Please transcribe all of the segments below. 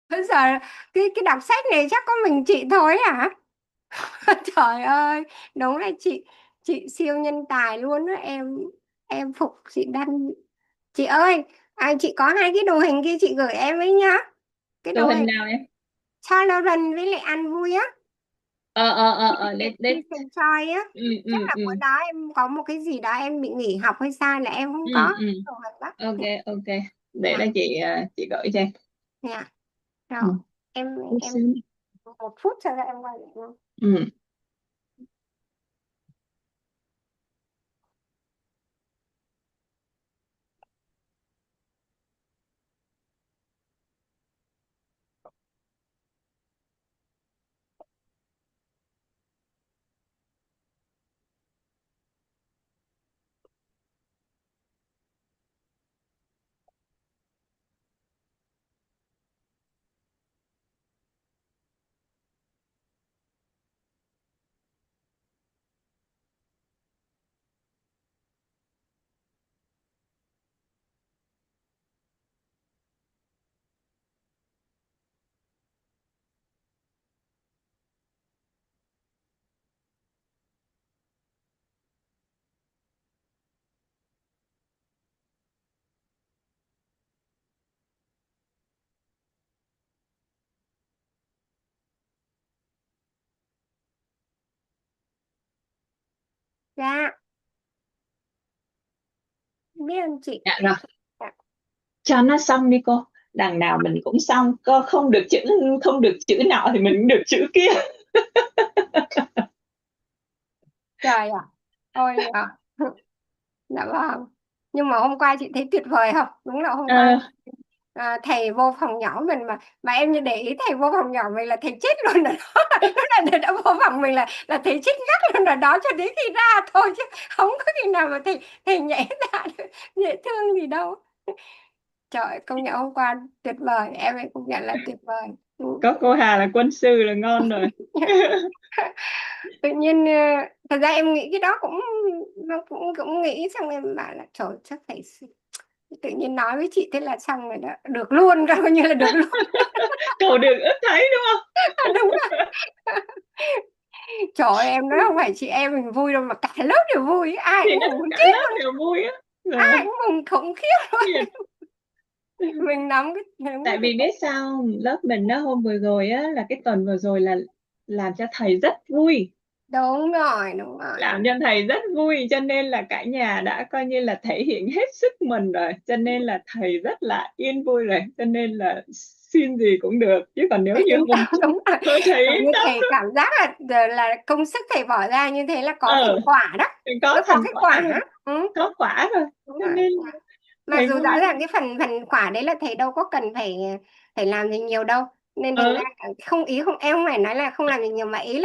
Bây giờ cái đọc sách này chắc có mình chị thôi hả? Trời ơi, đúng là chị siêu nhân tài luôn đó em phục chị Đăng. Chị ơi, chị có hai cái đồ hình kia chị gửi em ấy nhá. Cái Đồ đồ hình hình nào em? tolerant với lại ăn vui á, Để Christian Choi á. ừ, Chắc ừ, là ừ, bữa đó em có một cái gì đó em bị nghỉ học hay sao là em không ừ, có ừ. đồ hình đó. Ok, Dạ, ok, để dạ, đây chị gửi cho em. dạ. Rồi, Ừ. em Chút em xíu. 1 phút cho em quay lại luôn. Ừ. Dạ, biết ơn chị. Dạ rồi, Dạ. cho nó xong đi cô. Đằng nào mình cũng xong, cô không được chữ nọ thì mình cũng được chữ kia. Trời ạ, ôi nhờ. Dạ vâng. Nhưng mà hôm qua chị thấy tuyệt vời không? Đúng là hôm qua Ờ, thầy vô phòng nhỏ mình mà em như để ý thầy vô phòng nhỏ mình là thầy chết luôn rồi đó. Tức là thầy đã vô phòng mình là thầy chết ngắt luôn rồi đó cho đến khi ra thôi chứ không có khi nào mà thầy nhảy ra được. Dễ thương gì đâu. Trời, công nhận hôm qua tuyệt vời, em ấy cũng nhận là tuyệt vời. Ừ. có cô Hà là quân sư là ngon rồi. Tự nhiên thật ra em nghĩ cái đó cũng nó cũng nghĩ xong em bảo là trời chắc phải tự nhiên nói với chị thế là xong rồi đó được luôn coi như là được luôn. Cầu được ước thấy đúng không? Đúng rồi. Trời ơi, em nói không phải chị em mình vui đâu mà cả lớp đều vui, ai Thì cũng nó mừng muốn cả chết lớp luôn, đều vui á. ai Rồi. cũng mừng khủng khiếp Thiệt. luôn. Mình nắm cái đúng Tại cái vì biết sao không? Lớp mình đó hôm vừa rồi á, là cái tuần vừa rồi là làm cho thầy rất vui, đúng rồi, đúng rồi, làm đúng. cho thầy rất vui, cho nên là cả nhà đã coi như là thể hiện hết sức mình rồi, cho nên là thầy rất là yên vui rồi, cho nên là xin gì cũng được, chứ còn nếu như Yên hôm tâm, đúng rồi. tôi thầy Kiểu yên như tâm. thầy cảm giác là công sức thầy bỏ ra như thế là có thành Ờ, quả đó, mình có nó có thành kết quả rồi, quả. Ừ, có quả rồi, đúng cho rồi. nên Mặc thầy dù vui. rõ ràng cái phần phần quả đấy là thầy đâu có cần phải phải làm gì nhiều đâu, nên thành Ờ, ra không, ý không, em không phải nói là không làm gì nhiều mà ý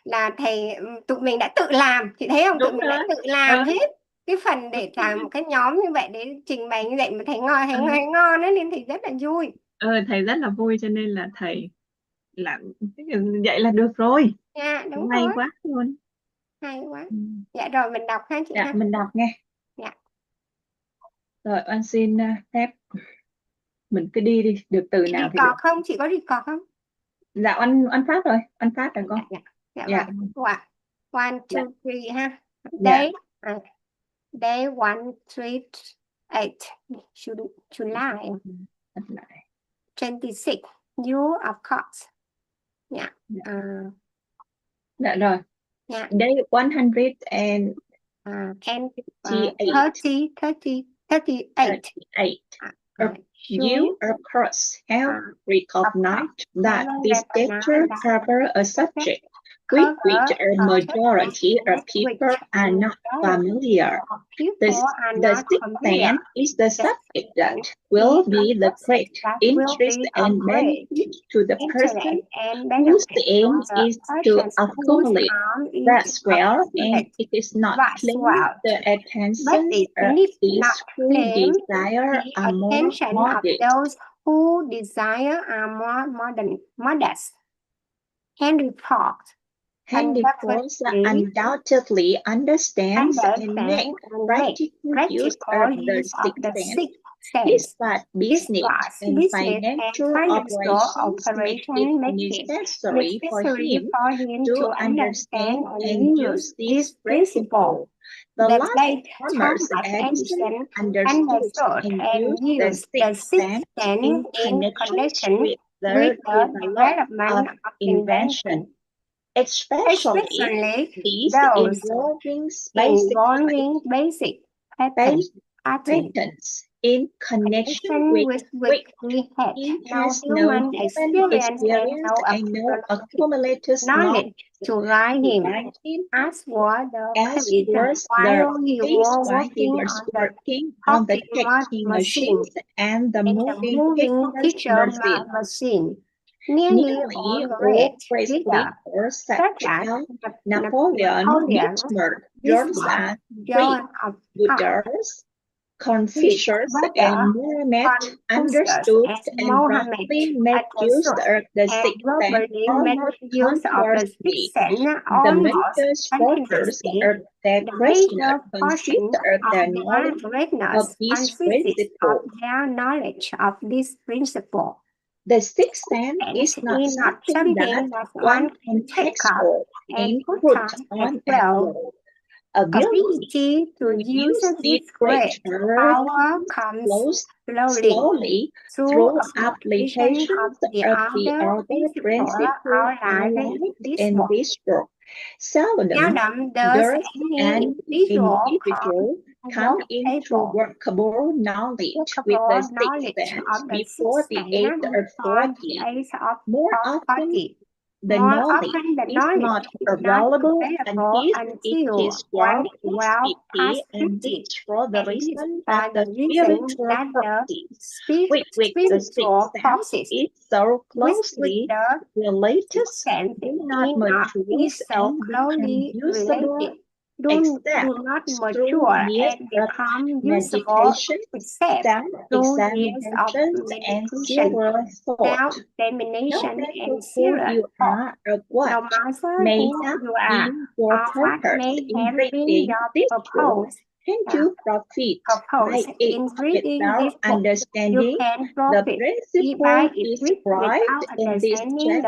là thầy tụi mình đã tự làm, chị thấy không, tụi đúng mình đã rồi. tự làm Ờ, hết cái phần đúng để làm một rồi. cái nhóm như vậy để trình bày như vậy mà thầy ngon, Ờ, thầy ngon ấy nên thầy rất là vui. ờ, thầy rất là vui, cho nên là thầy làm vậy là được rồi, Dạ đúng may rồi, quá luôn. hay quá. Ừ. Dạ rồi mình đọc ha chị Dạ ha. mình đọc nghe. Dạ. Rồi anh xin phép mình cứ đi đi, được từ Chị đi nào thì được. cọt không, chị có đi cọt không? Dạ anh phát rồi, anh phát rồi con. Dạ, dạ, dạ Dạ. vâng. Wow. One, Dạ. two, three ha. Dạ. Day, day one, three, eight. July Bắt lại. 26. You of course. Dạ. Dạ. À, Dạ rồi. dạ. Day 138. And 30, 30, 38. 38. Uh, You, you of course, have uh, of course recognized that haven't this recognized chapter that cover a subject subject with which cover a a subject majority of with people which a are not majority familiar. of The, people are the not sixth familiar. then is the The subject that second will is a be the subject great that will interest be of and great benefit to the interest person and whose benefit to aim the is to persons whose accumulate. arm is That's well, and accumulate. it is not That's claim well. the But attention it of need not these who claim desire the a more attention of moderate. those who desire a more modest and report Henry Fox undoubtedly undoubtedly understands and understand makes and make practical use practical of the use of sixth the sense. Despite business and financial operations make it necessary for him to understand and use this principle. The late Thomas Edison understood and used the sixth sense in connection with the development of invention, especially these involving basic patents. In connection with which he has no human experience and no accumulated knowledge to guide him, as was the case while he was working on the cutting cutting machine machines and the and the moving picture machine. machine. Nearly all great leaders, such as Napoleon, Bismarck, John of Buddhas, Confucius, and Muhammad understood and rapidly made use of the sixth sense almost constantly. The major structures of their questionnaire consist of their knowledge of this principle. The sixth sense is not something that one can take up and put on at will. Ability to use this great power comes slowly through applications of the other principles outlined in this book. Seldom does an individual come into workable knowledge with the sixth sense before the age of 40. More often, the knowledge is not available until it is well past 50, and this for the reason that the spiritual practice with which the sixth sense is so closely related do not mature and become usable except through years of meditation, self-examination, and serious thought. No matter who you are or what may have been your purpose in reading this book, can you profit by it without understanding the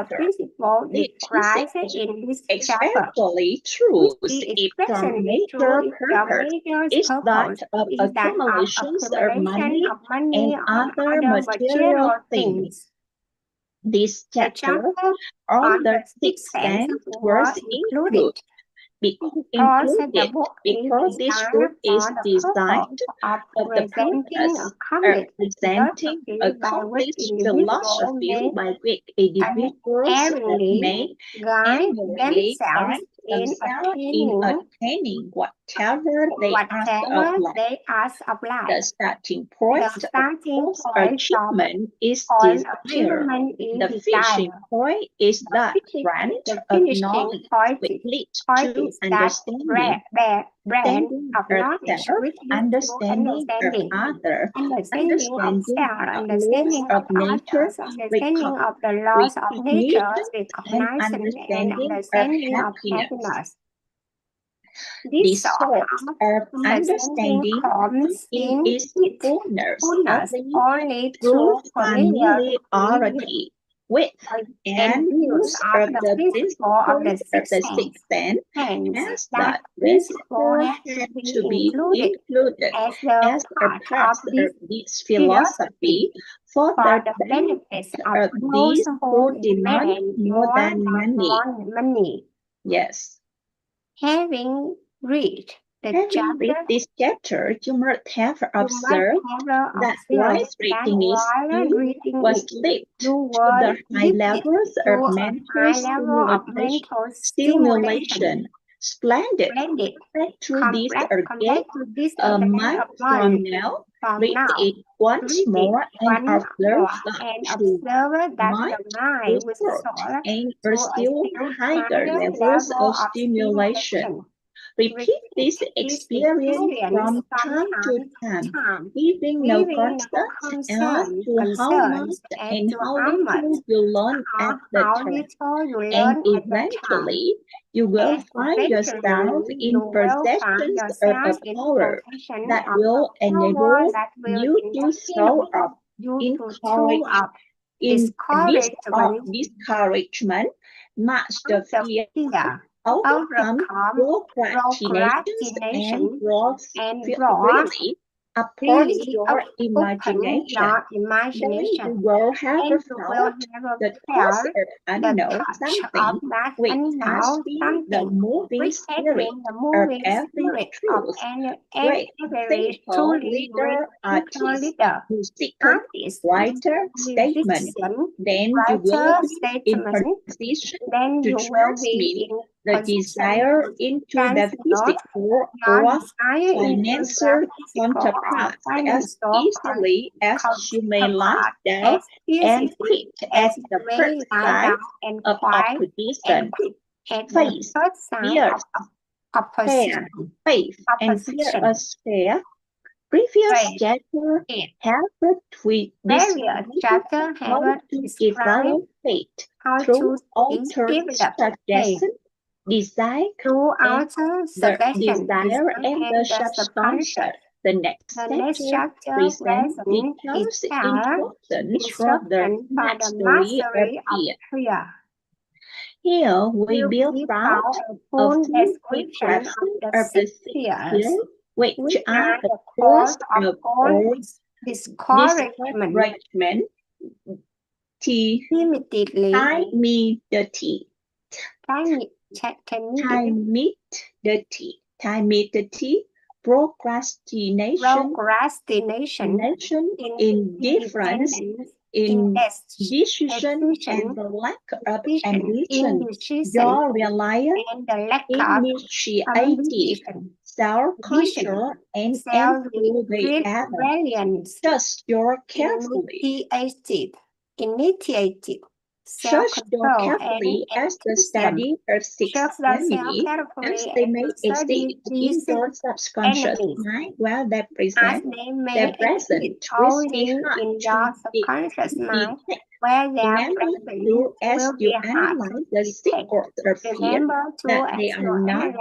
principle described in this chapter? Especially true if your major purpose is that of accumulations of money and other material things. This chapter on the sixth sense was included because this book is designed for the purpose of presenting a complete philosophy by which individuals may annually guide themselves in attaining whatever they ask of life. The starting point of achievement is desire. The finishing point is that branch of knowledge which leads to understanding of ourselves, understanding of others, understanding of nature, recognition, and understanding of happiness. This sort of understanding comes in its fullness only through familiarity with and use of the principle of the sixth sense. Hence, that principle has to be included as a part of this philosophy for the benefit of those who demand more than money. Yes. Having read this chapter, you must have observed that while reading it, you was led to the high levels of mental stimulation. Splendid. Through this again, a month from now, read it once more and observe that mind resort and a still higher levels of stimulation. Repeat this experience from time to time, giving no concern as to how much and how little you learn at the time. And eventually, you will find yourself in possession of a power that will enable you to show up in discouragement, master fear, overcome procrastination, and really approach your imagination. Then you will have felt the touch of unknown something, which has been the moving spirit of every truth, great thinker, leader, artist, musiker, writer, statesman. Then you will be in position to transmit the desire into the physical or financial counterpart as easily as you may lie down and quit at the first sign of opposition. Faith and fearless fear. Previous chapter have described how to develop faith through altered suggestion, desire and the subconscious. The next chapter presents details instructions from the mastery of fear. Here we build out a full description of the 6 fears, which are the cause of all discouragement, timidity, procrastination, indifference, indecision, and the lack of ambition, your reliance, initiative, self-control, and enthusiasm. Just your carefully. Search your carefully as the study of 6 enemies, as they may exist in your subconscious mind while they present their present twisting heart to detect. Remember to, as you analyze the secret of fear, that they are not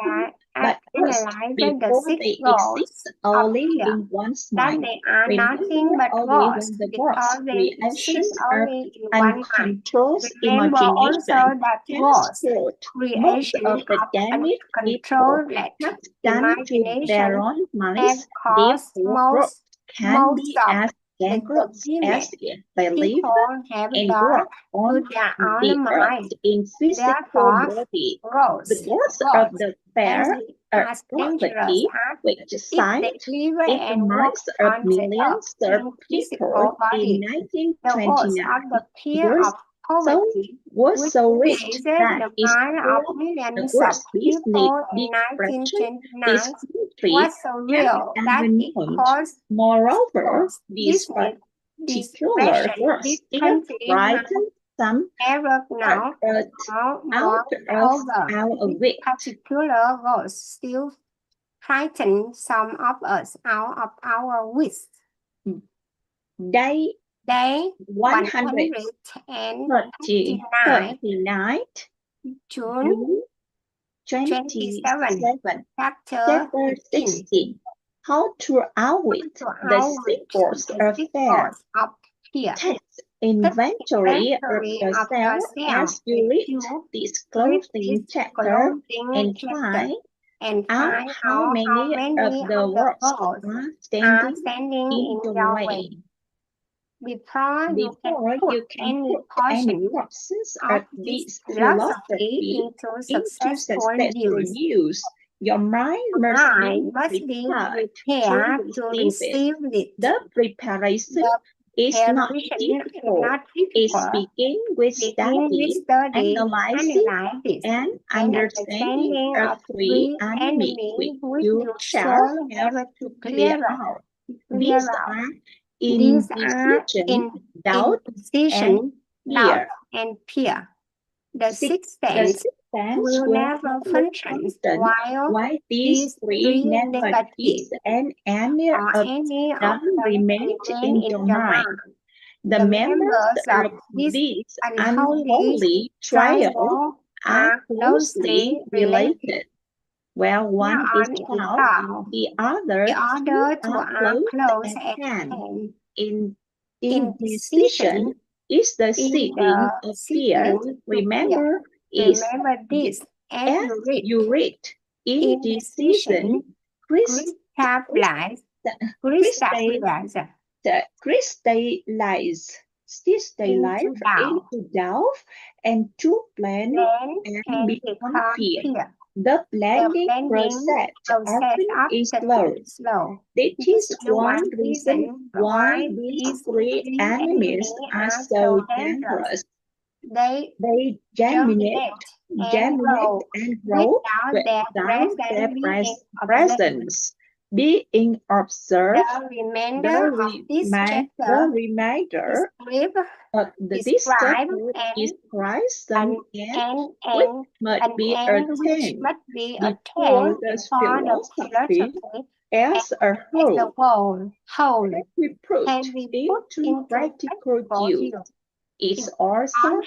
but first before they exist only in one's mind. Remember only when the worst reactions of uncontrolled imagination transport most of the damage people have done to their own minds. Therefore, can be as dangerous as if they live and work on the earth in physical body. The worst of the fair property which sight in the minds of millions of people in 1929 was so rich that it caused the worst business depression this country had ever known. Moreover, this particular worst still frightens some out of it. Particular ghost still frighten some of us out of our wits. Day 139, June 27, Chapter 16. How to outwit the secrets of fear. Take inventory of yourself as you read this closing chapter and find out how many of the words are standing in your way. Before you can put any portions of this philosophy into successful use, your mind must be prepared to receive it. The preparation is not difficult. It begins with study, analysis, and understanding of 3 enemies which you shall have to clear out. These are indecision, doubt, and fear. The 6th sense stance will will never function while these three negatives and any or of any of them them remain in your mind. The members of this unholy trio are closely related. While one is found, the other two are close at hand. Indecision is the seeding of fear. Remember this. As you read, indecision crystallize into doubt, and to blend and become fear. The blending process often is slow. This is one reason why these three enemies are so dangerous. They germinate and grow without their presence being observed. The remainder of this chapter describes them and which must be attained before the philosophy as a whole can be put into practical use. It also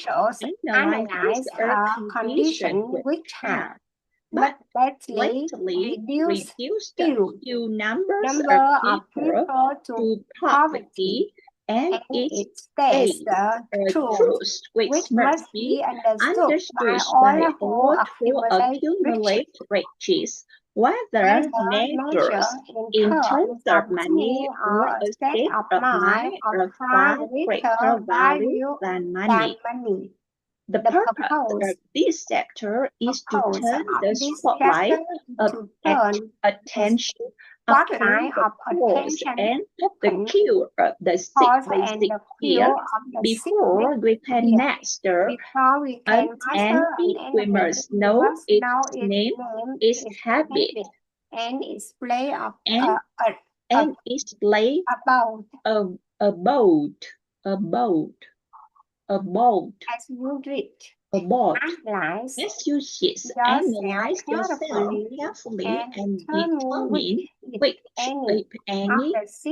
analyzes our condition which have, but lately reduced few numbers of people to poverty, and it states the truth which must be understood by all who accumulate riches, whether measures in terms of money or a state of mind of far greater value than money. The purpose of this chapter is to turn the spotlight of attention upon the cause and the cure of the sick basic fear. Before we can master envy, we must know its name, its habit, and its play about. As you read, as you analyze yourself carefully and determine which, if any,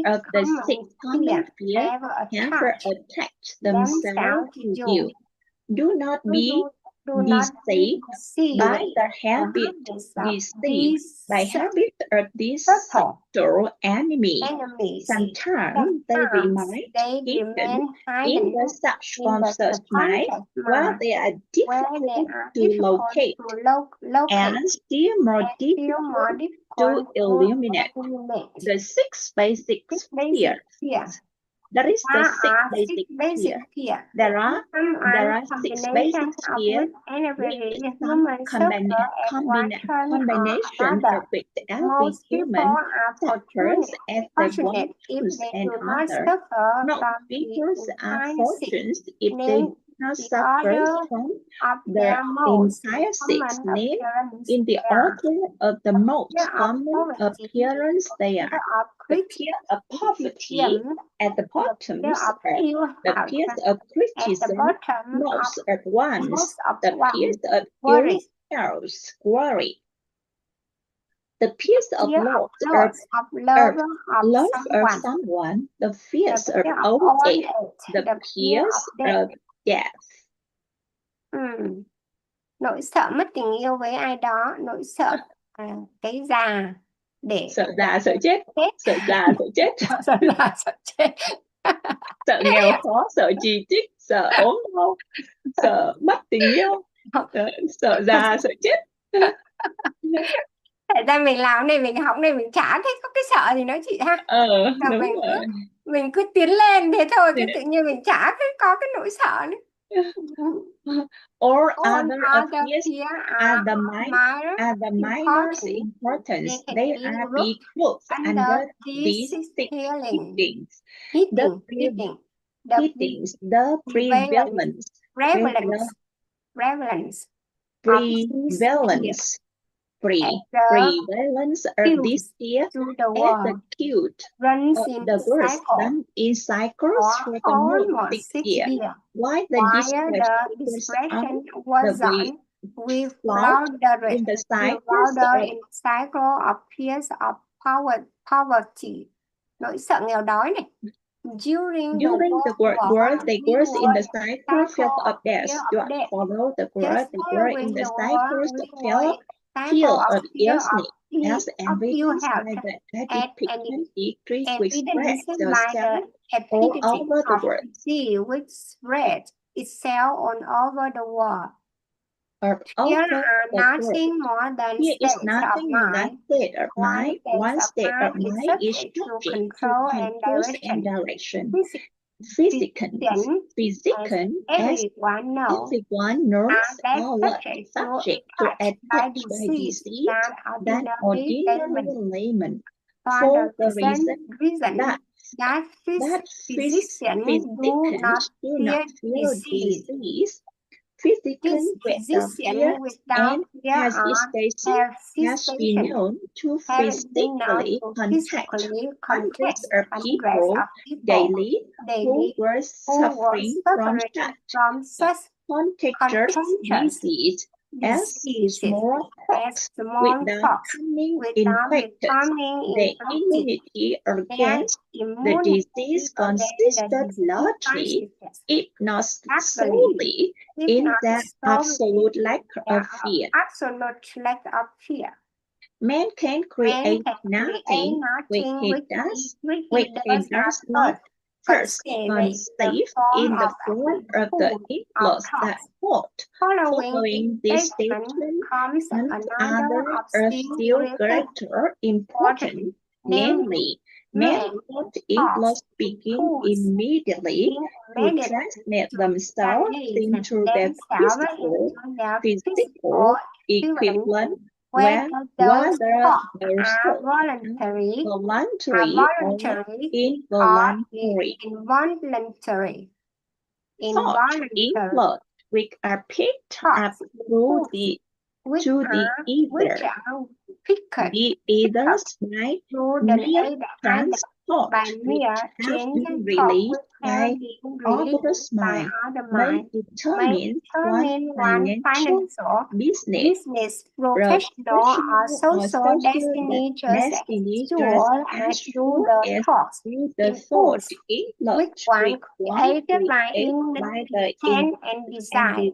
of the 6 common fears ever attach themselves to you. Do not be deceived by the habit of these subtle enemies. Sometimes they remain hidden in the subconscious mind, while they are difficult to locate and still more difficult to eliminate. The 6 basic fears. There is the 6 basic fears. There are 6 basic fears with some combination of which every human suffers as they one choose another. No people are fortunate if they do not suffer from the entire 6 named in the order of the most common appearance they are. The fear of poverty at the bottom, the fears of criticism most at once, the fears of ill health, worry, the fears of love of someone, the fears of old age, the fears of death. Nỗi sợ mất tình yêu với ai đó, nỗi sợ cái già, để sợ già sợ chết, sợ già sợ chết, sợ già sợ chết, sợ nghèo khó, sợ chỉ trích, sợ ốm đau, sợ mất tình yêu, sợ già sợ chết. Tại ra mình làm này, mình học này, mình chả thấy có cái sợ gì nữa chị ha. Đúng rồi. Mình cứ tiến lên thế thôi, cái tự nhiên mình chả có cái nỗi sợ nữa. All other fears are the minor importance. They are be put under these 6 headings. The prevalence of this fear as acute runs of the worst done in cycles for the most 6 years. Why the dispersion was on We flout flounder in the cycle of fears of poverty. Nỗi sợ nghèo đói này. During the World War, they were in the cycle of death. Follow the world, they were in the cycle of illness. As evidenced by the depiction decrease which spread themselves all over the world. Which spread itself all over the world. Here are nothing more than states of mind. One state of mind is subject to control and direction. Physicians, as everyone knows, are less subject to attack by disease than ordinary laymen. For the reason that physicians do not fear disease. Physicians without fear has been known to physically contact hundreds of people daily who were suffering from such contagious disease as smallpox without becoming the immunity against the disease consisted largely, if not solely, in that absolute lack of fear. Man can create nothing which he does not first conceive in the form of the impulse that thought. Following this statement comes another of still greater importance, namely, man thought impulse begin immediately to transmit themselves into their physical equivalent, whether those voluntary or involuntary. Thought impulse which are picked up to the either by mere transport, which have been released by others' mind, may determine one financial, business, professional, or social destiny just as through the thought which one created by the intent and desire.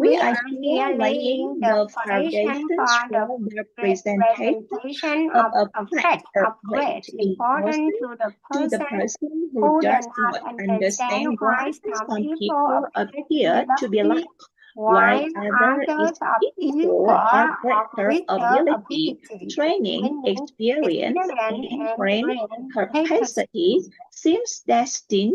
We are here laying the foundation for the representation of a fact of great importance to the person who does not understand why some people appear to be like, while others of equal or greater ability, training, experience, and brain capacity seems destined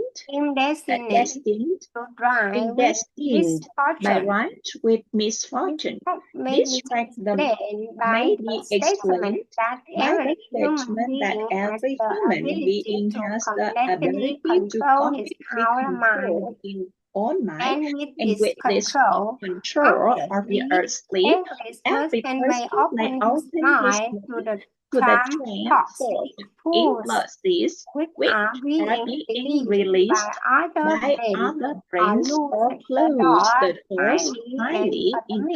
by right with misfortune. This fact may be explained by the statement that every human being has the ability to control his own mind, and with this control obviously, every person may open his mind to the thought impulses which are being released by other brains or close the doors highly in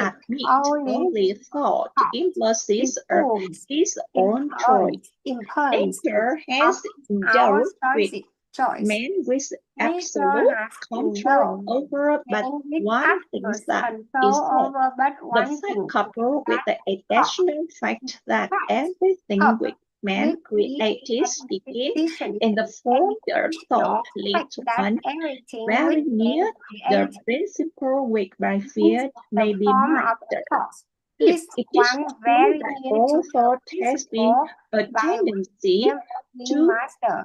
only thought impulses of his own choice. Nature has endowed with man with absolute control over but one thing that is not. The fact coupled with the additional fact that everything which man created begins in the form of thought leads to one very near the principle which by fear may be mastered. If it is true that all thought has been a tendency to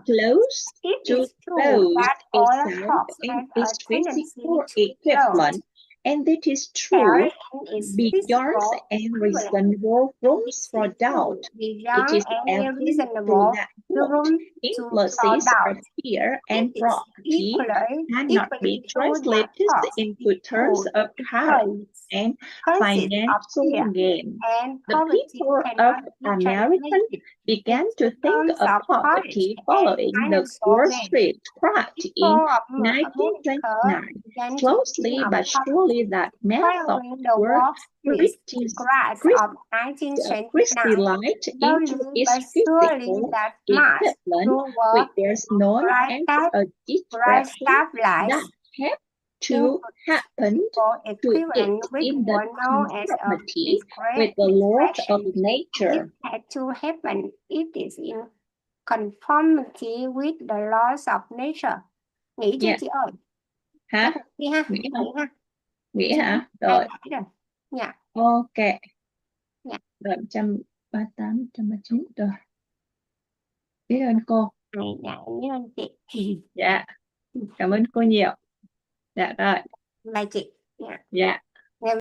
close to those itself and its physical equivalent, and it is true beyond any reasonable rooms for doubt. It is evident that thought impulses of fear and wrath cannot be translated into terms of health and financial gain. The people of America began to think of poverty following the Wall Street crash in 1929. Slowly but surely, that method were crystallized into its physical equivalent, which is known as a disruption that had to happen to it in the conformity with the laws of nature. It had to happen. It is in conformity with the laws of nature. Nghĩ chưa chị ơi? Hả? Đi ha. Nghĩ hả? Nghĩ ha. Nghĩ hả? Rồi. Dạ. Ok. Dạ. Rồi 138, 139 rồi. Biết ơn cô. Dạ, biết ơn chị. Dạ. Cảm ơn cô nhiều. Dạ rồi. Bye chị. Dạ. Dạ.